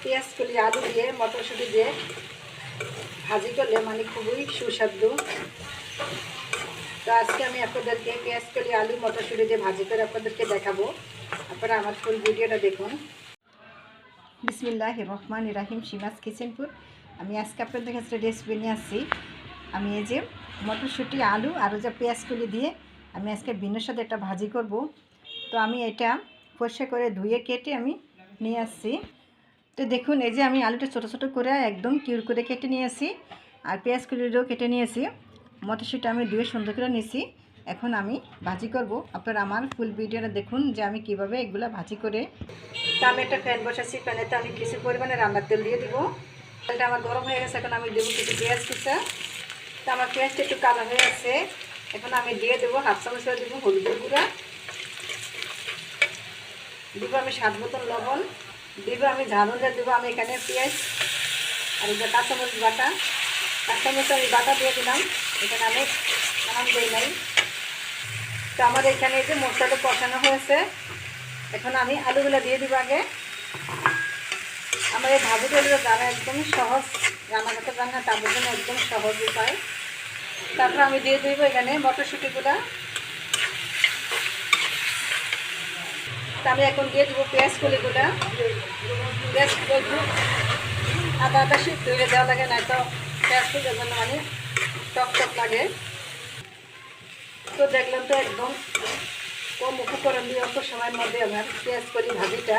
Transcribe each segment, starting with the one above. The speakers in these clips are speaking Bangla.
পেঁয়াজ কলি আলু দিয়ে মটরশুঁটি দিয়ে ভাজি করলে মানে খুবই সুস্বাদু। তো আজকে আমি আপনাদেরকে পেঁয়াজ কলি আলু মটরশুঁটি দিয়ে ভাজি করে আপনাদেরকে দেখাবো। আপনারা আমার ফুল ভিডিওটা দেখুন। বিসমিল্লাহির রহমানির রহিম, সীমাস কিচেনপুর। আমি আজকে আপনাদের কাছে রেসিপি নিয়ে আসছি। আমি এই যে মটরশুঁটি আলু আর যে পেঁয়াজ কলি দিয়ে আমি আজকে ভিন্নর সাথে একটা ভাজি করব। তো আমি এটা পরিষ্কার করে ধুয়ে কেটে আমি নিয়ে আসছি। তো দেখুন, এই যে আমি আলুটা ছোটো ছোটো করে একদম কিউর করে কেটে নিয়ে আসি, আর পেঁয়াজ কুলিটাও কেটে নিয়েছি। মটরশুঁটি আমি ধুয়ে সুন্দর করে নিয়েছি। এখন আমি ভাজি করব। আপনারা আমার ফুল ভিডিওটা দেখুন যে আমি কিভাবে এগুলো ভাজি করে। তো আমি একটা প্যান বসাচ্ছি, প্যানেতে আমি কিছু পরিমাণে রান্নার তেল দিয়ে দিব। তেলটা আমার গরম হয়ে গেছে, এখন আমি দেবো কিছু পেঁয়াজ কুচা। তো আমার পেঁয়াজটা একটু কালো হয়ে আছে, এখন আমি দিয়ে দেবো হাফ চামচ করে দেবো হলুদের গুঁড়া, দিব আমি স্বাদ মতন লবণ, দিব আমি ঝালুটা দেবো আমি এখানে পেঁয়াজ আর এই যে কাঁচামরিচ বাটা, কাঁচামরিচ আমি বাটা দিয়ে দিলাম, এখানে আমি নাম দিই নাই। তো আমার এখানে এই যে মশলাটা কষানো হয়েছে, এখন আমি আলুগুলো দিয়ে দিব আগে। আমার এই ভাজিগুলো রান্না একদমই সহজ, রান্না করতে রান্না তাদের জন্য একদম সহজ উপায়। তারপর আমি দিয়ে দিব এখানে মটরশুঁটিগুলো। তো আমি এখন দিয়ে দেবো পেঁয়াজ কলিগুলো। পেঁয়াজ কলি আদা আদা সিদ্ধ হয়ে দেওয়া লাগে, না তো পেঁয়াজ কলির জন্য মানে টক টক লাগে। তো দেখলাম তো একদম কম উপকরণ দিয়ে অল্প সময়ের মধ্যে আমার পেঁয়াজ কলি ভাজিটা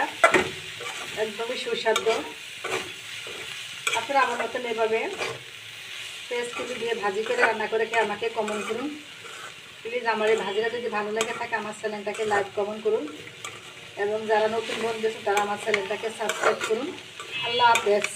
একদমই সুস্বাদু। আপনারা আমার মতন এভাবে পেঁয়াজ কলি দিয়ে ভাজি করে রান্না করে খেয়ে আমাকে কমেন্ট করুন প্লিজ। আমার এই ভাজিটা যদি ভালো লাগে থাকে আমার চ্যানেলটাকে লাইক কমেন্ট করুন, এবং যারা নতুন বন্ধু আছে তারা আমার চ্যানেলটাকে সাবস্ক্রাইব করুন। আল্লাহ হাফেজ।